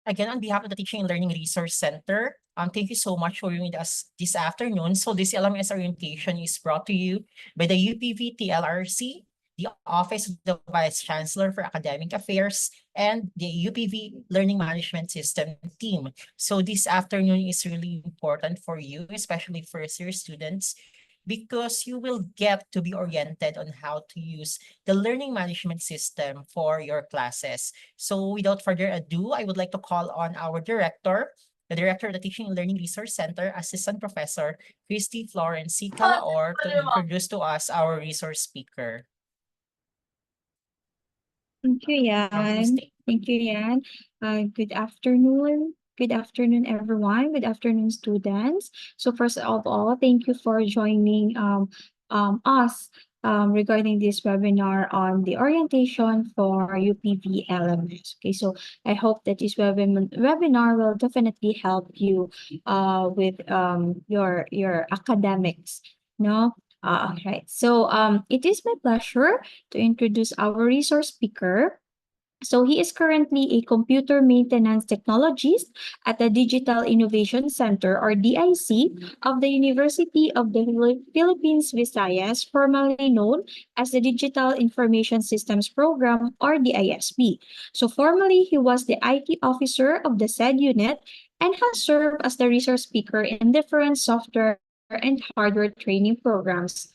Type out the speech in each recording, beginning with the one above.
Again, on behalf of the Teaching and Learning Resource Center, thank you so much for being with us this afternoon. So this LMS orientation is brought to you by the UPV TLRC, the Office of the Vice Chancellor for Academic Affairs, and the UPV Learning Management System team. So this afternoon is really important for you, especially first-year students, because you will get to be oriented on how to use the learning management system for your classes. So without further ado, I would like to call on our director, the director of the Teaching and Learning Resource Center, Assistant Professor Christy Florency Calaor, to introduce to us our resource speaker. Thank you, Yan. Thank you, Yan. Good afternoon. Good afternoon, everyone. Good afternoon, students. So first of all, thank you for joining us regarding this webinar on the orientation for UPV LMS. Okay, so I hope that this webinar will definitely help you with your academics. No. Right. So it is my pleasure to introduce our resource speaker. So he is currently a computer maintenance technologist at the Digital Innovation Center, or DIC, of the University of the Philippines Visayas, formerly known as the Digital Information Systems Program, or DISP. So formerly, he was the IT officer of the said unit and has served as the resource speaker in different software and hardware training programs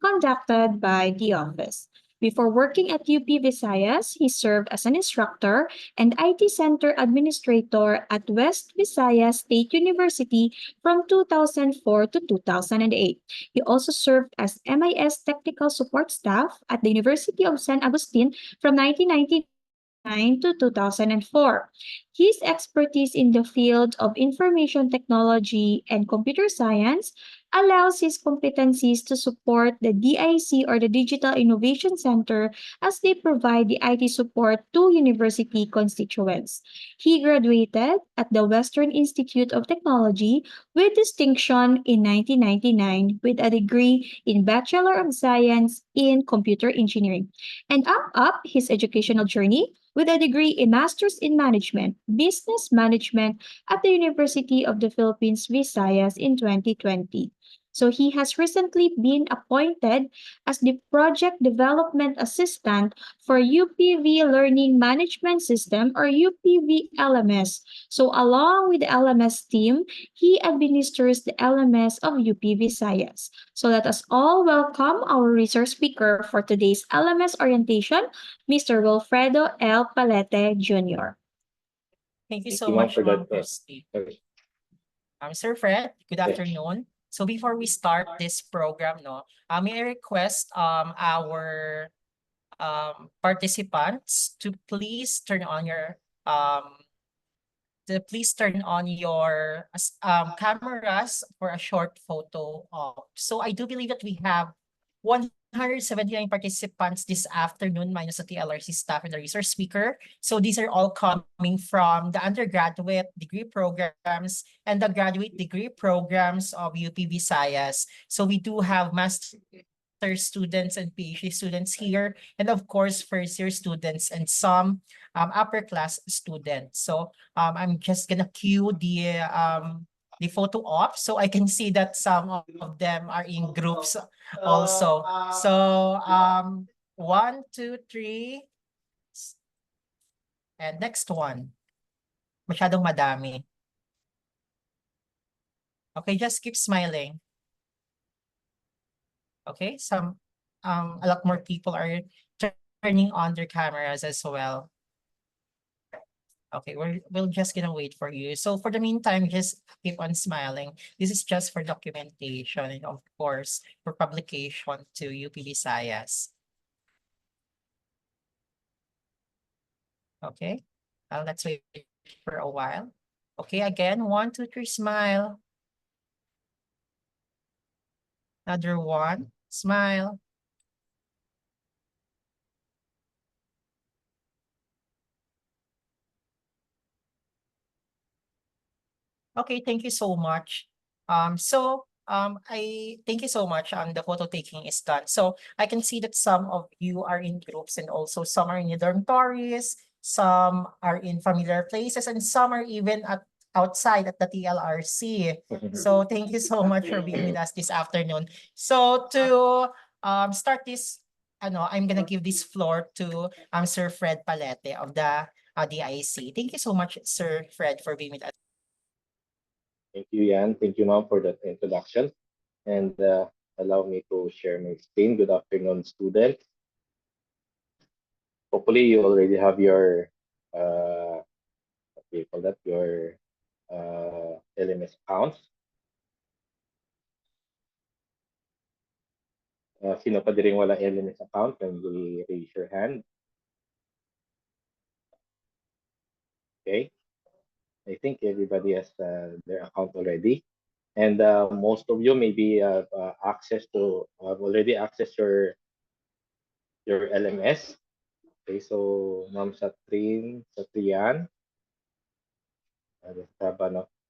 conducted by the office. Before working at UP Visayas, he served as an instructor and IT Center Administrator at West Visayas State University from 2004 to 2008. He also served as MIS Technical Support Staff at the University of San Agustin from 1999 to 2004. His expertise in the field of information technology and computer science allows his competencies to support the DIC, or the Digital Innovation Center, as they provide the IT support to university constituents. He graduated at the Western Institute of Technology with distinction in 1999 with a degree in Bachelor of Science in Computer Engineering, and up his educational journey with a degree in Masters in Management, Business Management at the University of the Philippines, Visayas in 2020. So he has recently been appointed as the Project Development Assistant for UPV Learning Management System, or UPV LMS. So along with the LMS team, he administers the LMS of UP Visayas. So let us all welcome our resource speaker for today's LMS orientation, Mr. Wilfredo L. Palete Jr. Thank you so much, Ma'am Christy. Sir Fred, good afternoon. So before we start this program, may I request our participants to please turn on your cameras for a short photo op. So I do believe that we have 179 participants this afternoon, minus the TLRC staff and the resource speaker. So these are all coming from the undergraduate degree programs and the graduate degree programs of UP Visayas. So we do have master students and PhD students here, and of course first-year students and some upper class students. So I'm just gonna cue the photo op, so I can see that some of them are in groups also. So 1, 2, 3, and next one. Masyadong madami. Okay, just keep smiling. Okay, a lot more people are turning on their cameras as well. Okay, we're just gonna wait for you. So for the meantime, just keep on smiling. This is just for documentation and of course for publication to UP Visayas. Okay, let's wait for a while. Okay, again, 1, 2, 3, smile. Another one, smile. Okay, thank you so much. I thank you so much. The photo taking is done. So I can see that some of you are in groups and also some are in the dormitories, some are in familiar places, and some are even outside at the TLRC. So thank you so much for being with us this afternoon. So to start this, I'm gonna give this floor to Sir Fred Palete of the DIC. Thank you so much, Sir Fred, for being with us. Thank you, Yan. Thank you, ma'am, for that introduction. And allow me to share my screen. Good afternoon, students. Hopefully, you already have your, what do you call that, your LMS accounts. Sino pa din wala LMS account, can you raise your hand? Okay. I think everybody has their account already. And most of you maybe have already accessed your LMS. Okay, so Ma'am Satrian,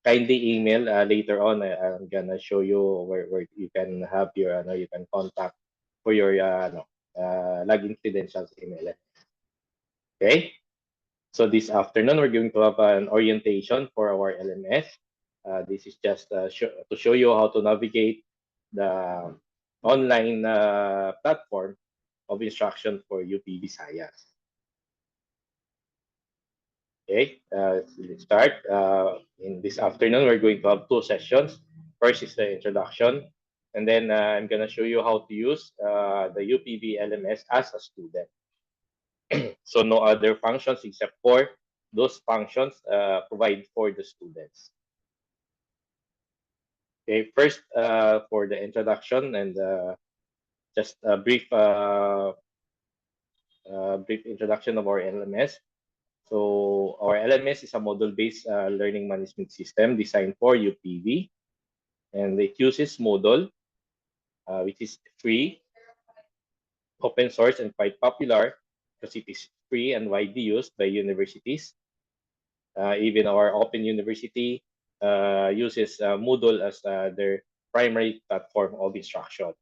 kindly email later on. I'm gonna show you where you can have your you can contact for your login credentials email. Okay, so this afternoon we're going to have an orientation for our LMS. This is just to show you how to navigate the online platform of instruction for UP Visayas. Okay, let's start. In this afternoon, we're going to have 2 sessions. First is the introduction, and then I'm going to show you how to use the UPV LMS as a student. So no other functions except for those functions provided for the students. Okay, first for the introduction and just a brief introduction of our LMS. So our LMS is a model-based learning management system designed for UPV, and it uses Moodle, which is free, open source, and quite popular because it is free and widely used by universities. Even our Open University uses Moodle as their primary platform of instruction.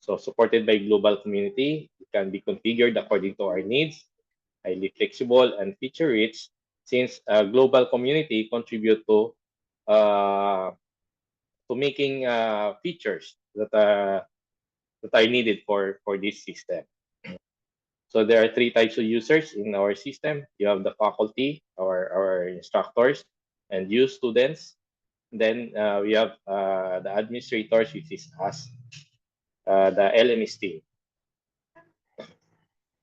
So supported by global community, it can be configured according to our needs, highly flexible and feature-rich, since a global community contribute to making features that are needed for this system. So there are 3 types of users in our system. You have the faculty, our instructors, and you students. Then we have the administrators, which is us, the LMS team.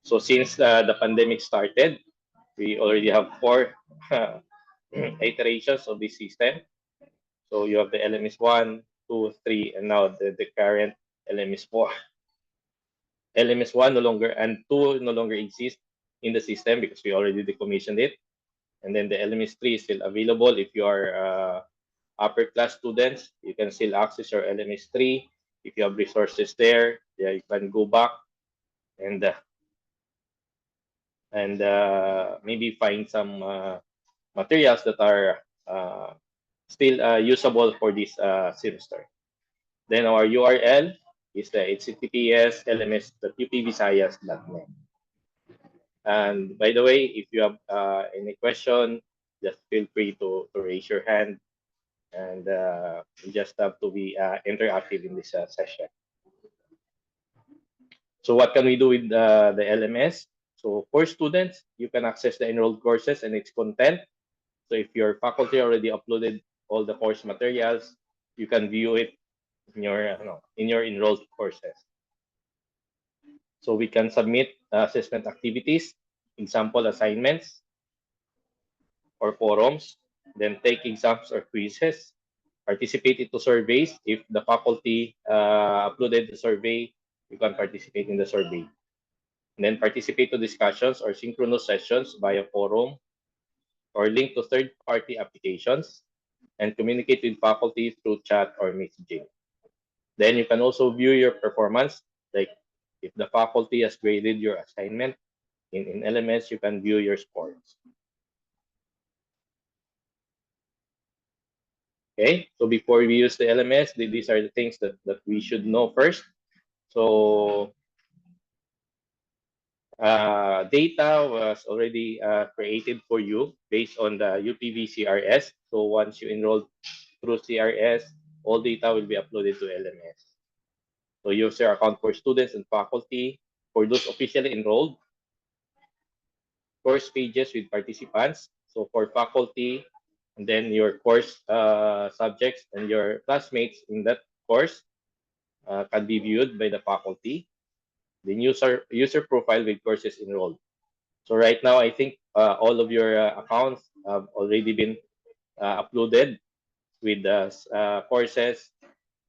So since the pandemic started, we already have 4 iterations of this system. So you have the LMS 1, 2, 3, and now the current LMS 4. LMS 1 no longer and 2 no longer exist in the system because we already decommissioned it. And then the LMS 3 is still available. If you are upper class students, you can still access your LMS 3. If you have resources there, yeah, you can go back and maybe find some materials that are still usable for this semester. Then our URL is the https lms.upvisayas.net. And by the way, if you have any question, just feel free to raise your hand, and you just have to be interactive in this session. So what can we do with the LMS? So for students, you can access the enrolled courses and its content. So if your faculty already uploaded all the course materials, you can view it in your enrolled courses. So we can submit assessment activities, example assignments, or forums, then take exams or quizzes, participate into surveys. If the faculty uploaded the survey, you can participate in the survey. And then participate to discussions or synchronous sessions via forum or link to third-party applications and communicate with faculty through chat or messaging. Then you can also view your performance, like if the faculty has graded your assignment in LMS, you can view your scores. Okay, so before we use the LMS, these are the things that we should know first. So data was already created for you based on the UPV CRS. So once you enroll through CRS, all data will be uploaded to LMS. So user account for students and faculty. For those officially enrolled, course pages with participants. So for faculty, and then your course subjects and your classmates in that course can be viewed by the faculty. The user profile with courses enrolled. So right now, I think all of your accounts have already been uploaded with the courses.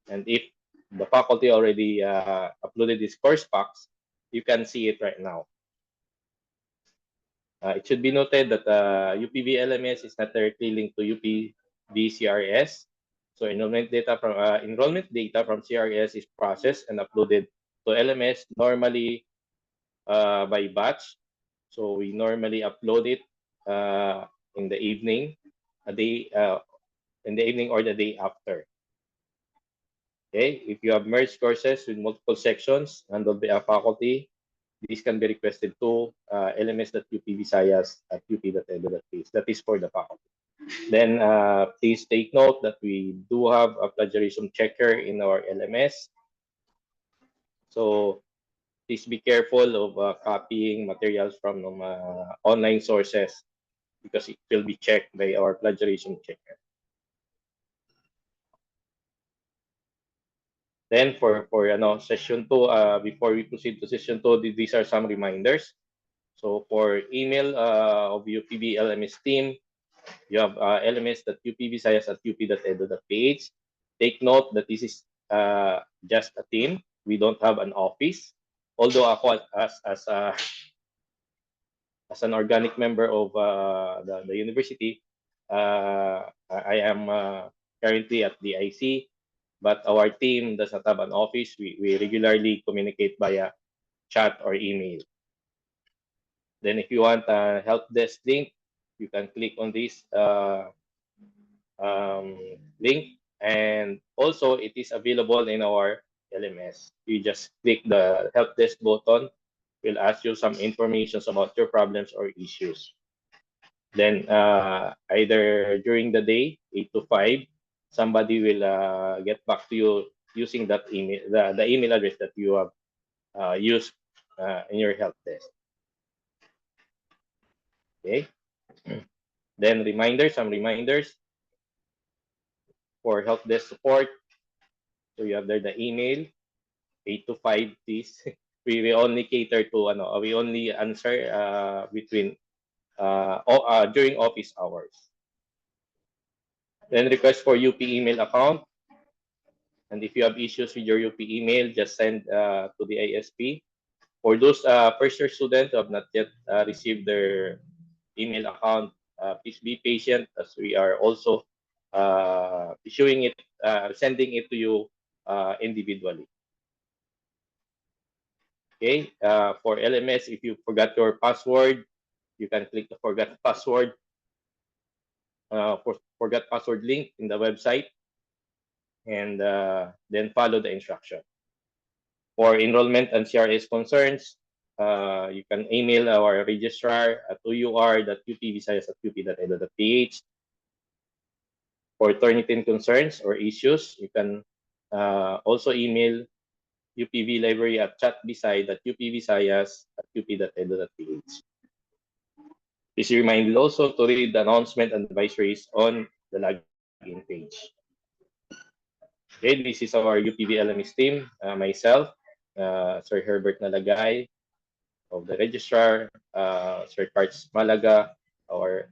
And if the faculty already uploaded this course packs, you can see it right now. It should be noted that UPV LMS is not directly linked to UPV CRS. So enrollment data from CRS is processed and uploaded to LMS normally by batch. So we normally upload it in the evening, in the evening or the day after. Okay, if you have merged courses with multiple sections handled by a faculty, this can be requested to lms.upvisayas@up.edu.ph. That is for the faculty. Then please take note that we do have a plagiarism checker in our LMS. So please be careful of copying materials from online sources because it will be checked by our plagiarism checker. Then for session 2, before we proceed to session 2, these are some reminders. So for email of UPV LMS team, you have lms.upvisayas@up.edu.ph. Take note that this is just a team. We don't have an office. Although ako as an organic member of the university, I am currently at DIC, but our team does not have an office. We regularly communicate via chat or email. Then if you want a help desk link, you can click on this link, and also it is available in our LMS. You just click the help desk button. We'll ask you some information about your problems or issues. Then either during the day, 8 to 5, somebody will get back to you using that email, the email address that you have used in your help desk. Okay. Then some reminders for help desk support. So you have there the email, 8 to 5, please. We only cater to we only answer between during office hours. Then request for UP email account. And if you have issues with your UP email, just send to the ISP. For those first-year students who have not yet received their email account, please be patient as we are also sending it to you individually. Okay, for LMS, if you forgot your password, you can click the forgot password forgot password link in the website, and then follow the instruction. For enrollment and CRS concerns, you can email our registrar at our.upvisayas@up.edu.ph. For Turnitin concerns or issues, you can also email UPV library at chatbisay.upvisayas@up.edu.ph. Please be reminded also to read the announcement and advisories on the login page. Okay, this is our UPV LMS team. Myself, Sir Herbert Nalagay of the registrar, Sir Parts Malaga, our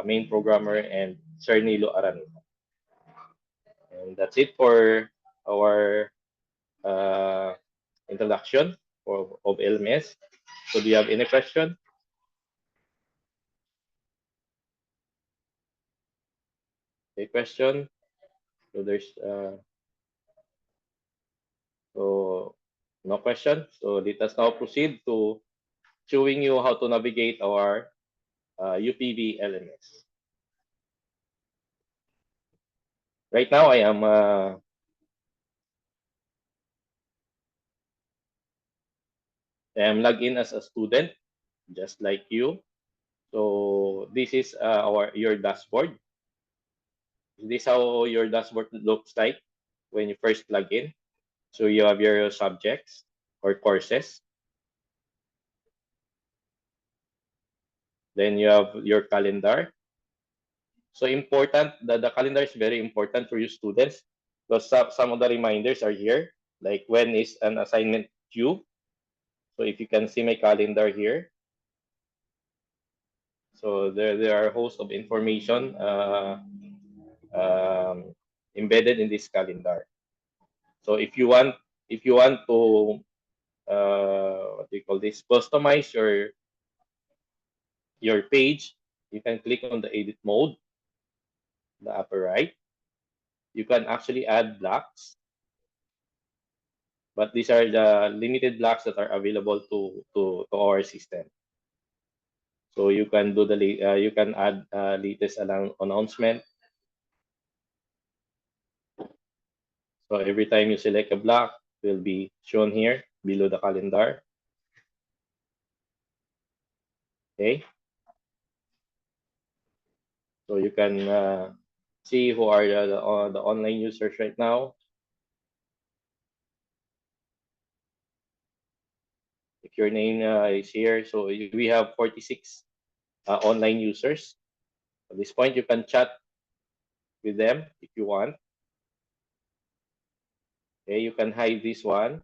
main programmer, and Sir Nilo Araneta. And that's it for our introduction of LMS. So do you have any question? Any question? So there's so no question. So let us now proceed to showing you how to navigate our UPV LMS. Right now, I am logged in as a student, just like you. So this is your dashboard. This is how your dashboard looks like when you first log in. So you have your subjects or courses. Then you have your calendar. So important, the calendar is very important for you students because some of the reminders are here, like when is an assignment due. So if you can see my calendar here, so there are a host of information embedded in this calendar. So if you want to what do you call this, customize your page, you can click on the edit mode, the upper right. You can actually add blocks, but these are the limited blocks that are available to our system. So you can do you can add latest announcement. So every time you select a block, it will be shown here below the calendar. Okay. So you can see who are the online users right now. If your name is here, so we have 46 online users. At this point, you can chat with them if you want. Okay, you can hide this one.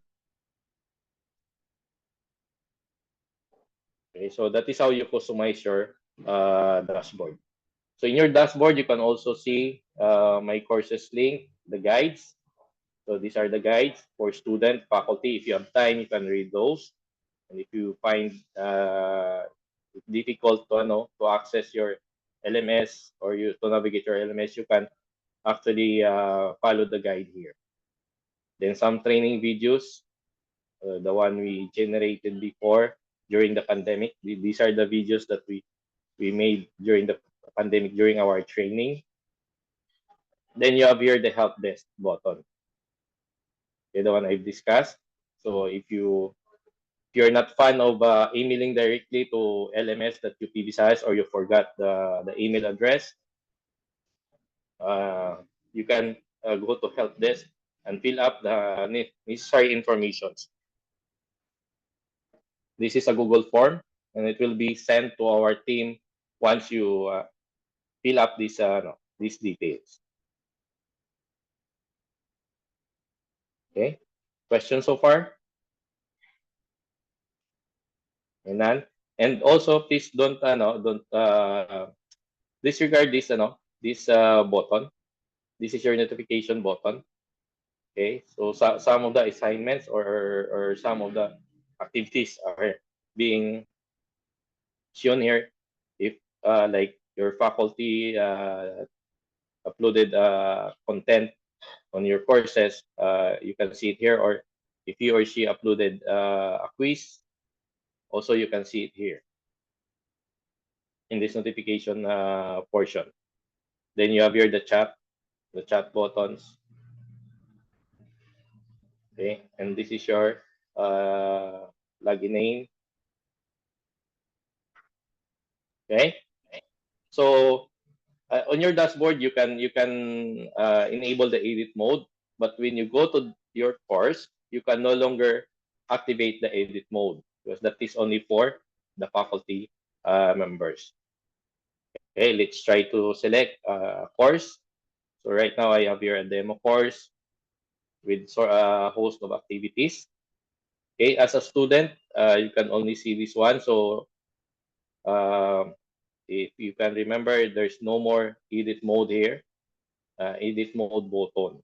Okay, so that is how you customize your dashboard. So in your dashboard, you can also see my courses link, the guides. So these are the guides for student, faculty. If you have time, you can read those. And if you find it difficult to access your LMS or to navigate your LMS, you can actually follow the guide here. Then some training videos, the one we generated before during the pandemic. These are the videos that we made during the pandemic during our training. Then you have here the help desk button. Okay, the one I've discussed. So if you're not fan of emailing directly to LMS that UPV has, or you forgot the email address, you can go to help desk and fill up the necessary information. This is a Google form, and it will be sent to our team once you fill up these details. Okay, questions so far? And then, and also please don't disregard this button. This is your notification button. Okay, so some of the assignments or some of the activities are being shown here. If like your faculty uploaded content on your courses, you can see it here. Or if he or she uploaded a quiz, also you can see it here in this notification portion. Then you have here the chat buttons. Okay, and this is your login name. Okay, so on your dashboard you can enable the edit mode, but when you go to your course, you can no longer activate the edit mode because that is only for the faculty members. Okay, let's try to select a course. So right now I have here a demo course with a host of activities. Okay, as a student, you can only see this one. So if you can remember, there's no more edit mode here. Edit mode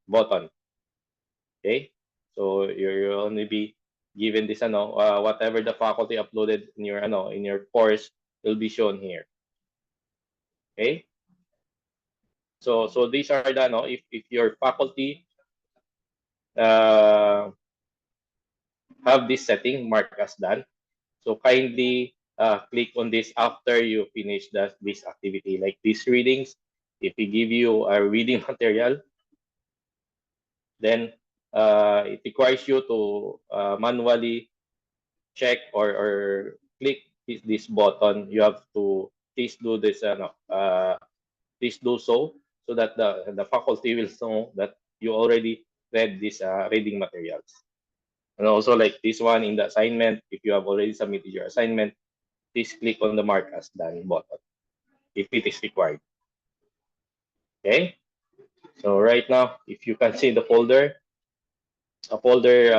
button. Okay, so you'll only be given this whatever the faculty uploaded in your course will be shown here. Okay, so these are the if your faculty have this setting marked as done, so kindly click on this after you finish this activity, like these readings. If we give you a reading material, then it requires you to manually check or click this button. You have to please do this, please do so that the faculty will know that you already read these reading materials. And also, like this one in the assignment, if you have already submitted your assignment, please click on the mark as done button if it is required. Okay, so right now, if you can see the folder, a folder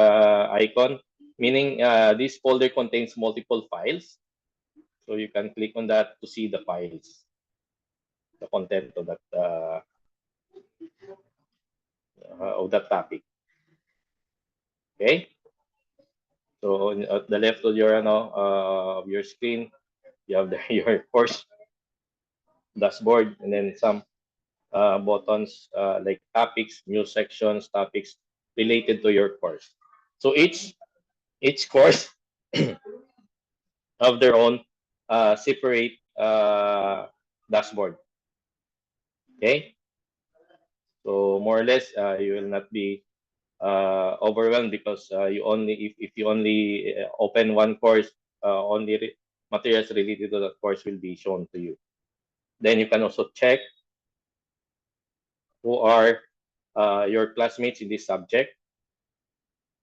icon, meaning this folder contains multiple files. So you can click on that to see the files, the content of that topic. Okay. So at the left of your screen, you have your course dashboard, and then some buttons like topics, news sections, topics related to your course. So each course have their own separate dashboard. Okay. So more or less, you will not be overwhelmed because if you only open one course, only materials related to that course will be shown to you. Then you can also check who are your classmates in this subject,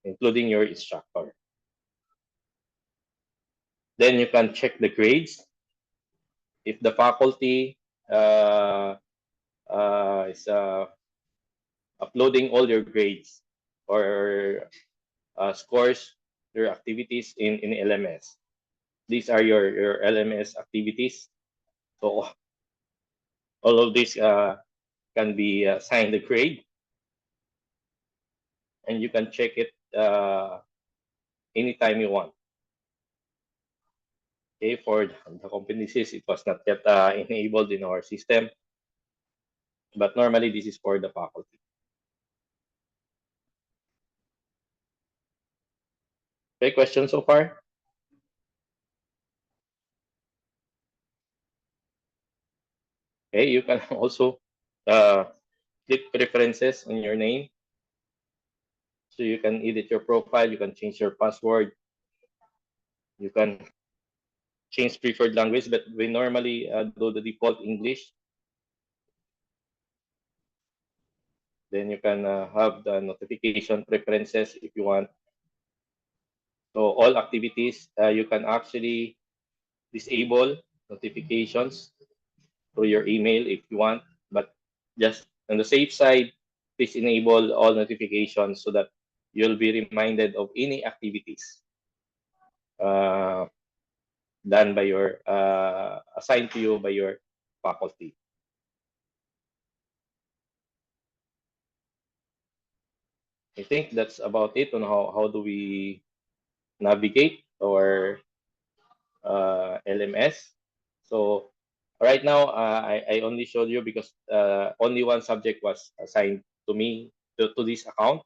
including your instructor. Then you can check the grades. If the faculty is uploading all your grades or scores your activities in LMS. These are your LMS activities. So all of these can be assigned a grade, and you can check it anytime you want. Okay, for the competencies, it was not yet enabled in our system, but normally this is for the faculty. Okay, questions so far? Okay, you can also click preferences on your name. So you can edit your profile, you can change your password, you can change preferred language, but we normally do the default English. Then you can have the notification preferences if you want. So all activities, you can actually disable notifications through your email if you want, but just on the safe side, please enable all notifications so that you'll be reminded of any activities done by your assigned to you by your faculty. I think that's about it on how do we navigate our LMS. So right now, I only showed you because only one subject was assigned to me to this account,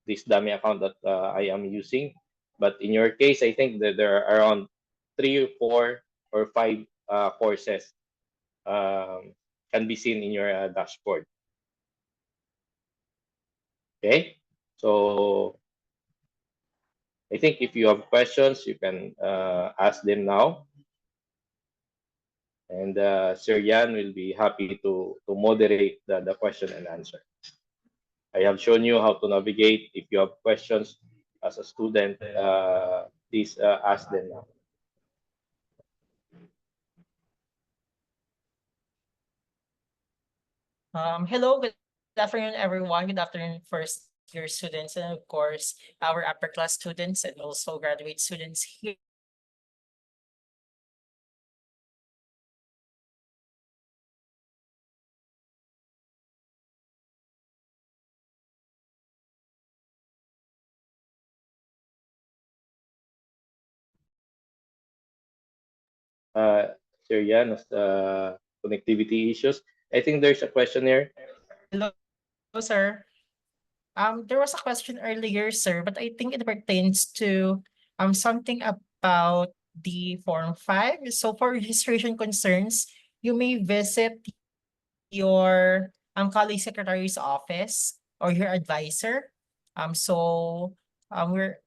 this dummy account that I am using. But in your case, I think that there are around 3 or 4 or 5 courses can be seen in your dashboard. Okay, so I think if you have questions, you can ask them now. And Sir Yan will be happy to moderate the question and answer. I have shown you how to navigate. If you have questions as a student, please ask them now. Hello, good afternoon, everyone. Good afternoon, first year students, and of course, our upper class students and also graduate students here Sir Yan, as connectivity issues. I think there's a question here. Hello, sir. There was a question earlier, sir, but I think it pertains to something about the Form 5. So for registration concerns, you may visit your college secretary's office or your advisor. We're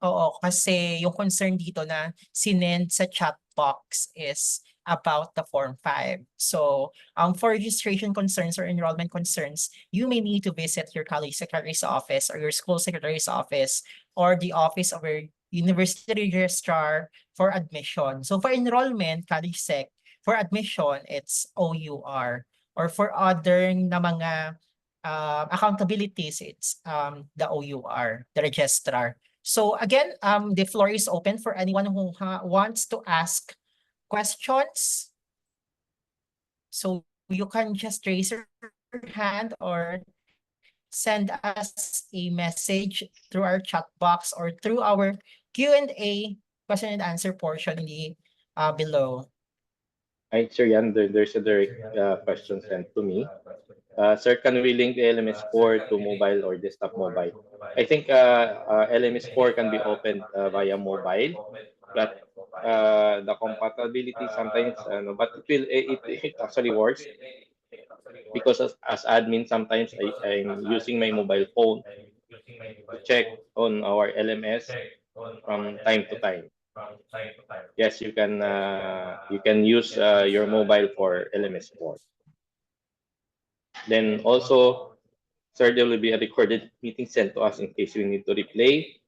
oo, kasi yung concern dito na sinend sa chat box is about the Form 5. So for registration concerns or enrollment concerns, you may need to visit your college secretary's office or your school secretary's office or the office of your university registrar for admission. So for enrollment, college sec, for admission, it's OUR. Or for other na mga accountabilities, it's the OUR, the registrar. So again, the floor is open for anyone who wants to ask questions. So you can just raise your hand or send us a message through our chat box or through our Q&A question and answer portion in the below. Hi, Sir Yan, there's a direct question sent to me. Sir, can we link the LMS4 to mobile or desktop mobile? I think LMS4 can be opened via mobile, but the compatibility sometimes, but it actually works because as admin, sometimes I'm using my mobile phone to check on our LMS from time to time. Yes, you can use your mobile for LMS4. Then also, sir, there will be a recorded meeting sent to us in case we need to replay.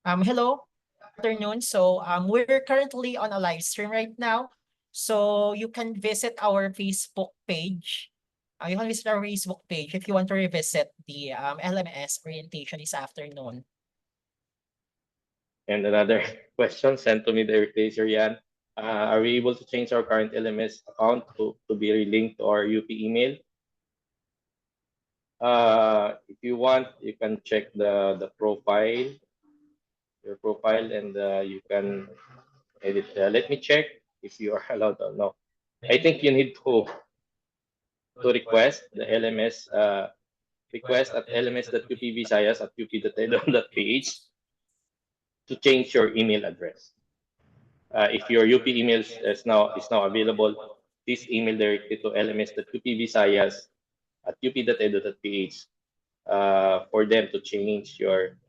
Hello, afternoon. So we're currently on a live stream right now. So you can visit our Facebook page. You can visit our Facebook page if you want to revisit the LMS orientation this afternoon. And another question sent to me directly, Sir Yan. Are we able to change our current LMS account to be relinked to our UP email? If you want, you can check the profile, your profile, and you can edit. Let me check if you are allowed or no. I think you need to request the LMS request at lms.upvisayas@up.edu.ph to change your email address. If your UP email is now available, please email directly to lms.upvisayas@up.edu.ph for them to change your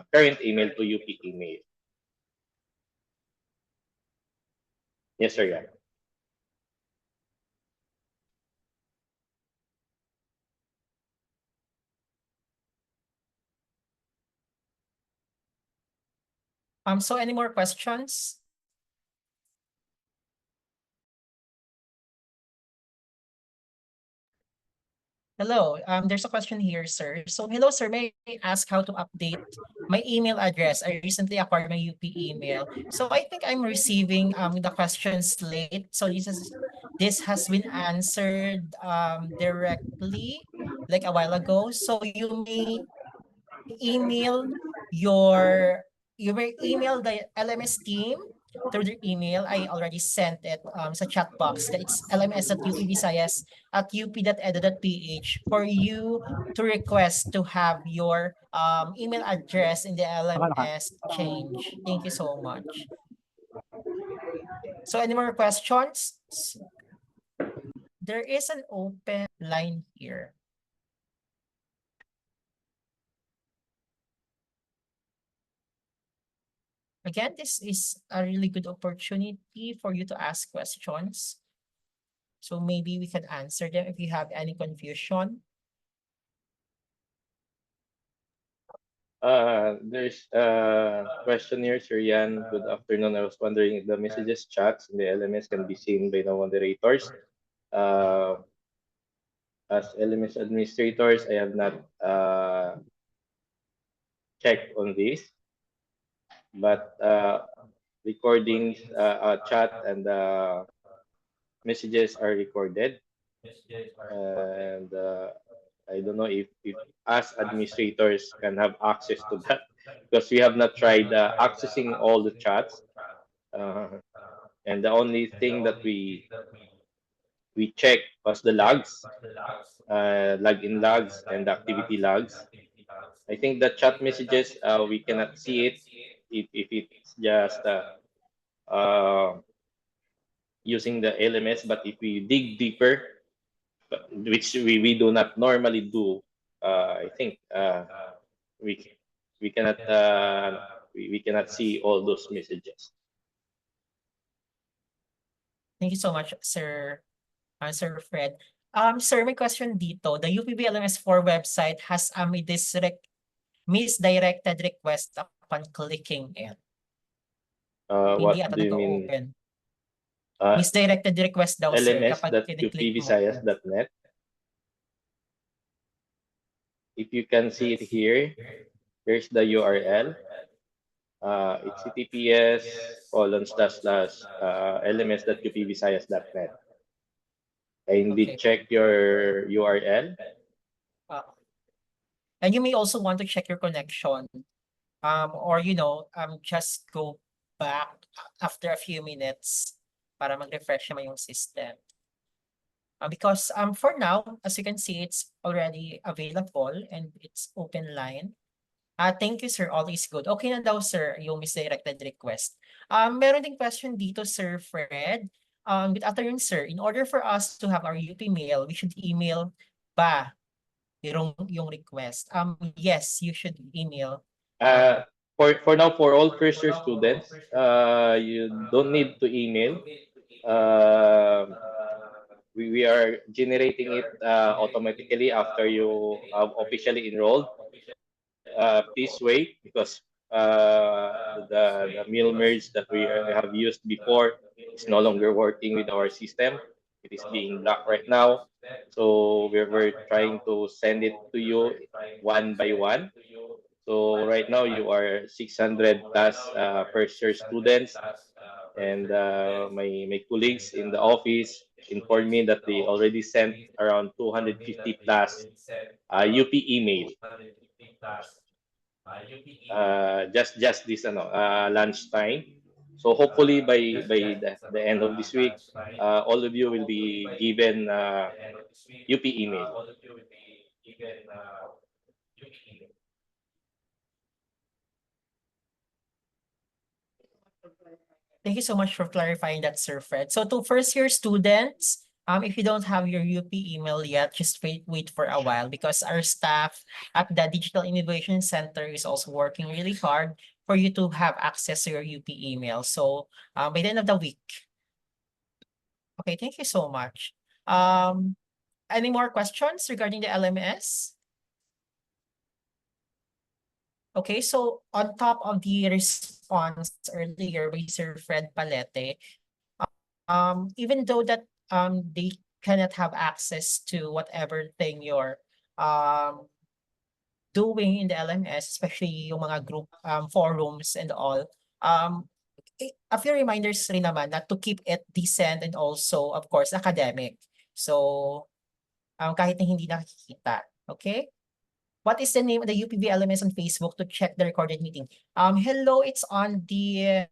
current email to UP email. Yes, sir. Yeah. So any more questions? Hello, there's a question here, sir. So hello, sir, may I ask how to update my email address? I recently acquired my UP email. So I think I'm receiving the questions late. So this has been answered directly like a while ago. So you may email the LMS team through their email. I already sent it sa chat box. It's lms@upvisayas@up.edu.ph for you to request to have your email address in the LMS change. Thank you so much. So any more questions? There is an open line here. Again, this is a really good opportunity for you to ask questions. So maybe we can answer them if you have any confusion. There's a question here, Sir Yan. Good afternoon. I was wondering if the messages chats in the LMS can be seen by the moderators. As LMS administrators, I have not checked on this, but recordings, chat, and messages are recorded. And I don't know if us administrators can have access to that because we have not tried accessing all the chats. And the only thing that we checked was the logs, login logs and activity logs. I think the chat messages, we cannot see it if it's just uh, using the LMS. But if we dig deeper, which we do not normally do, I think we we cannot we cannot see all those messages. Thank you so much, Sir, Sir Fred. Sir, my question dito, the UPB LMS4 website has a misdirected request upon clicking it. Hindi What ata do you mean? nag-open. Misdirected request daw, sir, kapag kiniklik mo. lms.upvisayas.net. If you can see it here, here's the URL. It's https://lms.upvisayas.net. Kindly Okay. check your URL. Uh, and you may also want to check your connection. Or just go back after a few minutes para mag-refresh naman yung system. Because for now, as you can see, it's already available and it's open line. Thank you, sir. All is good. Okay na daw, sir, yung misdirected request. Meron ding question dito, Sir Fred. Good afternoon, sir. In order for us to have our UP mail, we should email ba yung request? Yes, you should email. For now, for all first year students, you don't need to email. We are generating it automatically after you have officially enrolled. Please wait, because the mail merge that we have used before is no longer working with our system. It is being blocked right now. So we're trying to send it to you one by one. So right now you are 600 plus first year students, and my colleagues in the office informed me that they already sent around 250 plus UP email. Just this lunchtime. So hopefully by the end of this week, all of you will be given UP email. Thank you so much for clarifying that, Sir Fred. So to first year students, if you don't have your UP email yet, just wait for a while, because our staff at the Digital Innovation Center is also working really hard for you to have access to your UP email. So by the end of the week. Okay, thank you so much. Any more questions regarding the LMS? Okay, so on top of the response earlier by Sir Fred Palete, even though that they cannot have access to whatever thing you're doing in the LMS, especially yung mga group forums and all, a few reminders rin naman na to keep it decent and also, of course, academic. So, kahit na hindi nakikita. Okay? What is the name of the UPV LMS on Facebook to check the recorded meeting? Hello, it's on the,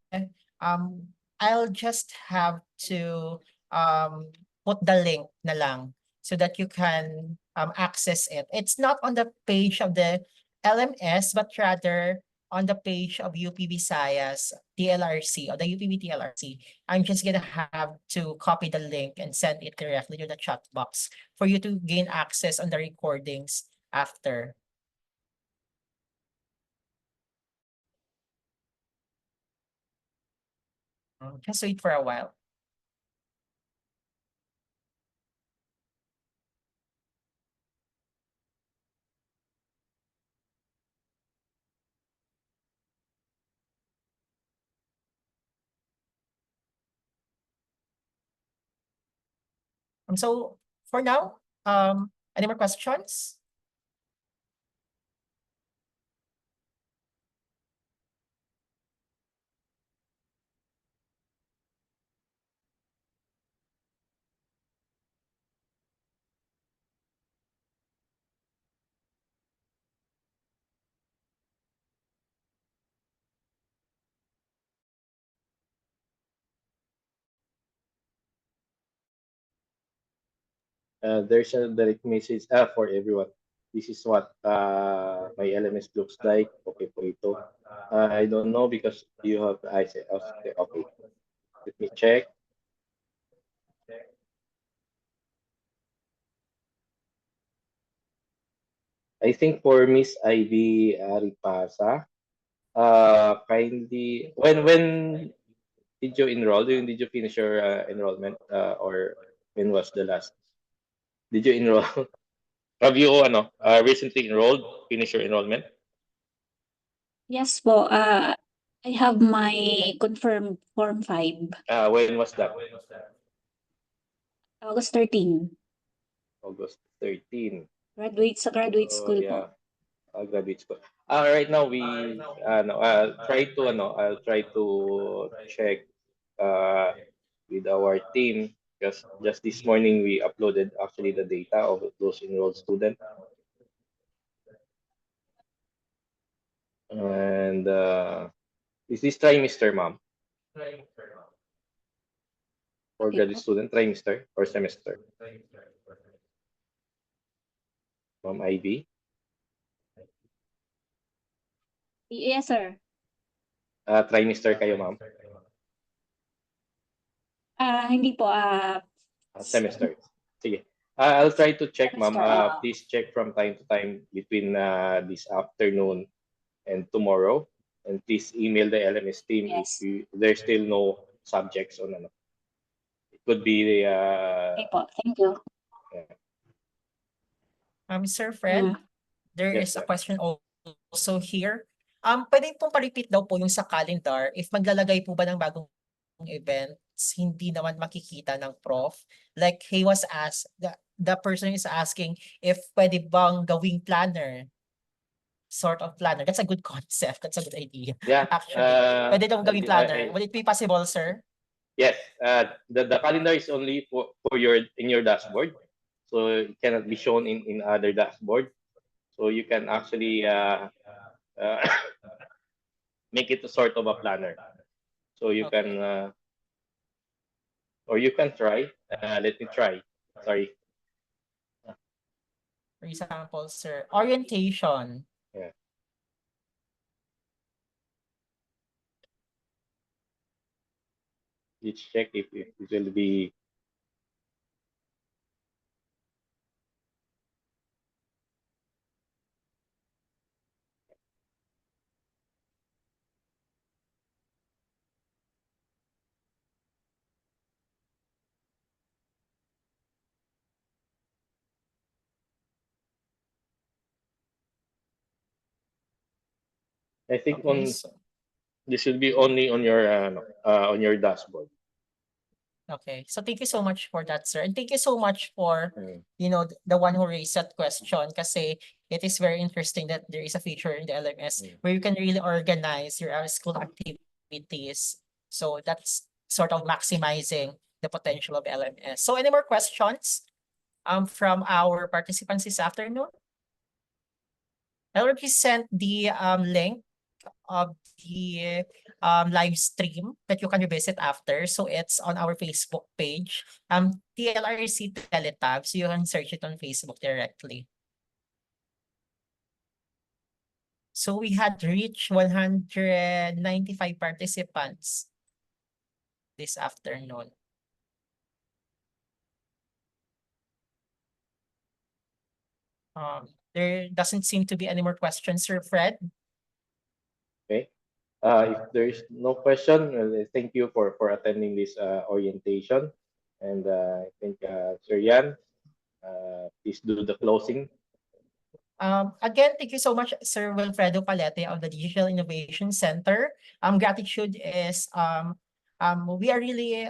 I'll just have to put the link na lang so that you can access it. It's not on the page of the LMS, but rather on the page of UP Visayas TLRC or the UPV TLRC. I'm just gonna have to copy the link and send it directly to the chat box for you to gain access on the recordings after. Just wait for a while. So for now, any more questions? there's a direct message for everyone. This is what my LMS looks like. Okay po ito. I don't know because you have, I say, okay. Let me check. I think for Miss Ivy Aripasa, kindly, when did you enroll? Did you finish your enrollment or when was the last? Did you enroll? Have you recently enrolled? Finish your enrollment? Yes po, I have my confirmed Form 5, When was that? August 13. August 13. Graduate So school po. yeah, graduate school. Right now we I'll try to check with our team because just this morning we uploaded actually the data of those enrolled students. And is this trimester, ma'am? For Okay graduate po. student, trimester or semester? Ma'am Ivy? Yes, sir. Trimester kayo, ma'am? Hindi po, Semester. Sige. I'll try to check, ma'am. semester. Please check from time to time between this afternoon and tomorrow. And please email the LMS team Yes. if there's still no subjects on ano. It could be Okay po, thank you. Sir Fred, there Yes, is a ma'am. question also here. Pwede pong pa-repeat daw po yung sa calendar. If maglalagay po ba ng bagong events, hindi naman makikita ng prof. Like he was asked, the person is asking if pwede bang gawing planner. Sort of planner. That's a good concept. That's a good idea. Yeah. Actually, pwede daw gawing planner. Would it be possible, sir? Yes. The calendar is only for your in your dashboard, so it cannot be shown in other dashboard. So you can actually make it a sort of a planner. So you Okay. can or you can try. Let me try. Sorry. For example, sir, orientation. Yeah. Let's check if it will be. I think Okay, this will be only on your dashboard. okay. So thank you so much for that, sir. And thank you so much for, Mm. the one who raised that question kasi it is very interesting that there is a feature in the LMS where you can really organize your school activities. So that's sort of maximizing the potential of LMS. So any more questions from our participants this afternoon? I already sent the link of the live stream that you can revisit after. So it's on our Facebook page, TLRC Teletab. So you can search it on Facebook directly. So we had reached 195 participants this afternoon. There doesn't seem to be any more questions, Sir Fred. Okay. If there is no question, thank you for attending this orientation. And I think Sir Yan, please do the closing. Again, thank you so much, Sir Wilfredo Palete of the Digital Innovation Center. Gratitude is we are really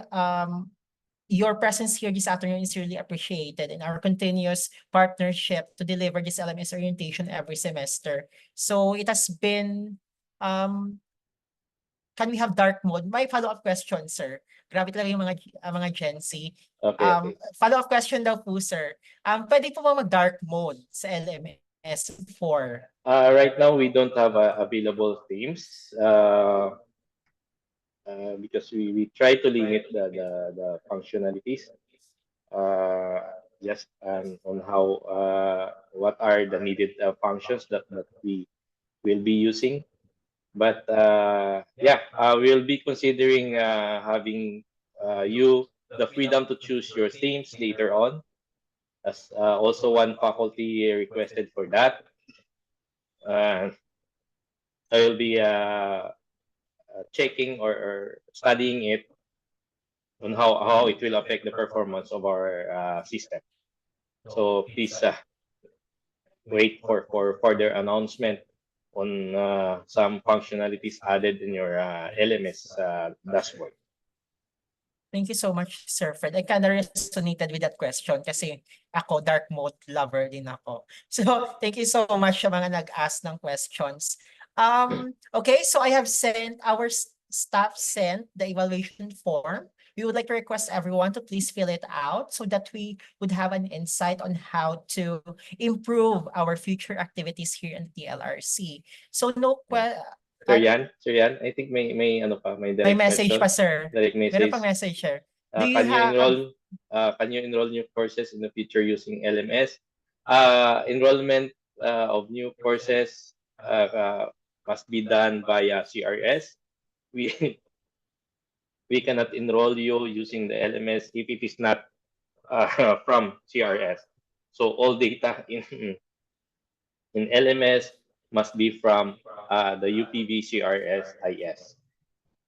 your presence here this afternoon is really appreciated in our continuous partnership to deliver this LMS orientation every semester. So it has been can we have dark mode? My follow-up question, sir. Grabe talaga yung mga Gen Z. Okay. Follow-up question daw po, sir. Pwede po ba mag-dark mode sa LMS 4? Right now we don't have available themes because we try to limit the functionalities. just on how what are the needed functions that we will be using. But yeah, we'll be considering having you the freedom to choose your themes later on, as also one faculty requested for that. I will be checking or studying it on how it will affect the performance of our system. So please wait for further announcement on some functionalities added in your LMS dashboard. Thank you so much, Sir Fred. I kind of resonated with that question kasi ako, dark mode lover din ako. So, thank you so much sa mga nag-ask ng questions. Okay, so I have sent, our staff sent the evaluation form. We would like to request everyone to please fill it out so that we would have an insight on how to improve our future activities here in the LRC. So, Sir Yan, I think may ano pa, may direct may message question, pa, sir. direct Meron message. pang message, sir. Do you Can you have- enroll new courses in the future using LMS? Enrollment of new courses must be done via CRS. We cannot enroll you using the LMS if it is not from CRS. So all data in LMS must be from the UPV CRS IS.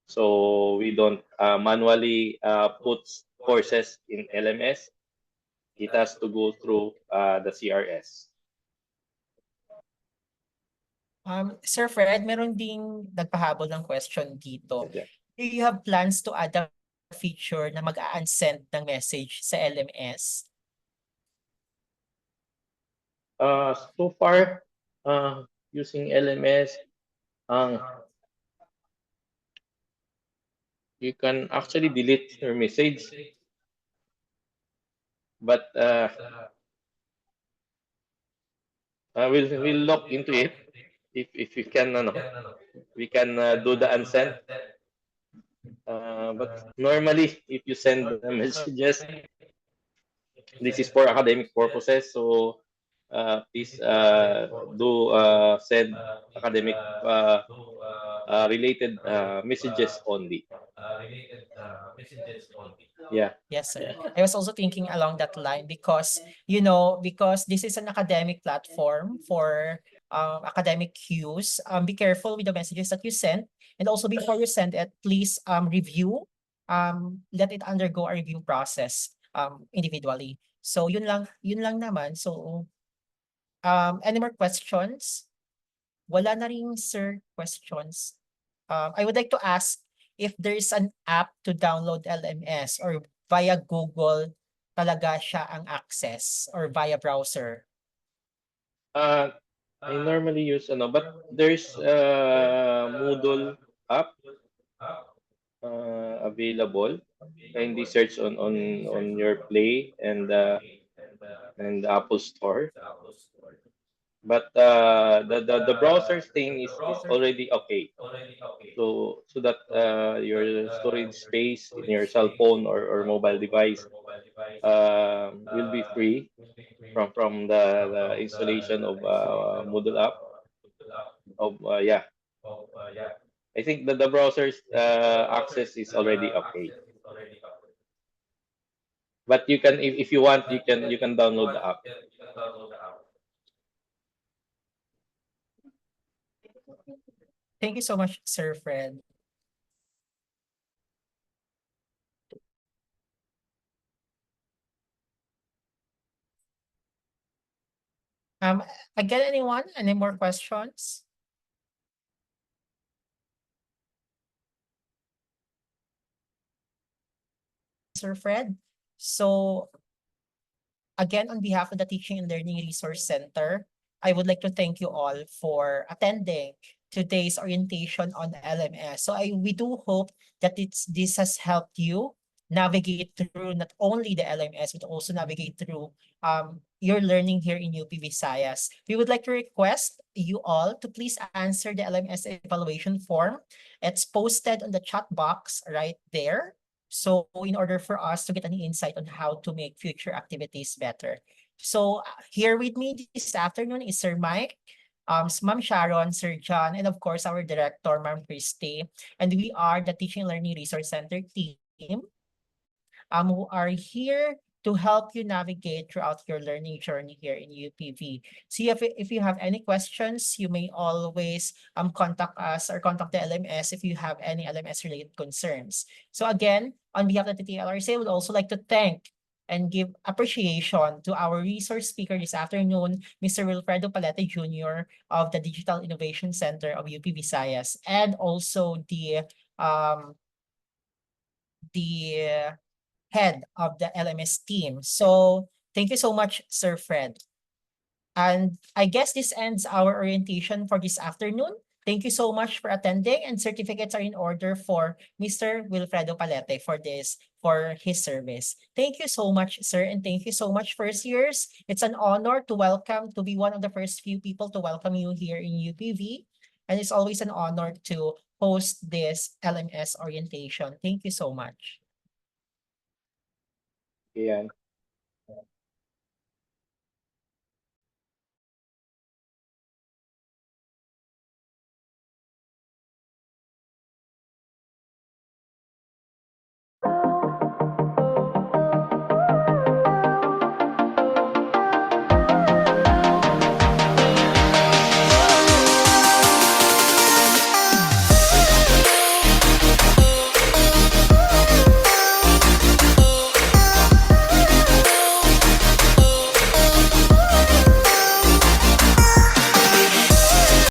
So we don't manually put courses in LMS. It has to go through the CRS. Sir Fred, meron ding nagpahabol ng question dito. Yeah. Do you have plans to add a feature na mag-a-unsend ng message sa LMS? So far, using LMS, you can actually delete your message, but we'll look into it if we can we can do the unsend. But normally, if you send messages, this is for academic purposes, so please do send academic related messages only. Yeah. Yes, sir. I was also thinking along that line because, because this is an academic platform for academic use. Be careful with the messages that you send. And also before you send it, please review, let it undergo a review process individually. So yun lang naman. So any more questions? Wala na rin, sir, questions. I would like to ask if there's an app to download LMS or via Google talaga siya ang access or via browser. I normally use but there's Moodle app available. Kindly search on your Play and Apple Store. But the browser thing is already okay. So that your storage space in your cell phone or mobile device will be free from the installation of Moodle app. Yeah. I think that the browser's access is already okay. But you can, if you want, you can download the app. Thank you so much, Sir Fred. Again, anyone? Any more questions? Sir Fred. So again, on behalf of the Teaching and Learning Resource Center, I would like to thank you all for attending today's orientation on LMS. So we do hope that this has helped you navigate through not only the LMS, but also navigate through your learning here in UP Visayas. We would like to request you all to please answer the LMS evaluation form. It's posted on the chat box right there. So in order for us to get an insight on how to make future activities better. So here with me this afternoon is Sir Mike, Ma'am Sharon, Sir John, and of course our director, Ma'am Christy. And we are the Teaching and Learning Resource Center team who are here to help you navigate throughout your learning journey here in UPV. So if you have any questions, you may always contact us or contact the LMS if you have any LMS related concerns. So again, on behalf of the TLRC, I would also like to thank and give appreciation to our resource speaker this afternoon, Mr. Wilfredo Palete Jr. of the Digital Innovation Center of UP Visayas, and also the head of the LMS team. So thank you so much, Sir Fred. And I guess this ends our orientation for this afternoon. Thank you so much for attending, and certificates are in order for Mr. Wilfredo Palete for his service. Thank you so much, sir, and thank you so much, first years. It's an honor to be one of the first few people to welcome you here in UPV. And it's always an honor to host this LMS orientation. Thank you so much. Yan.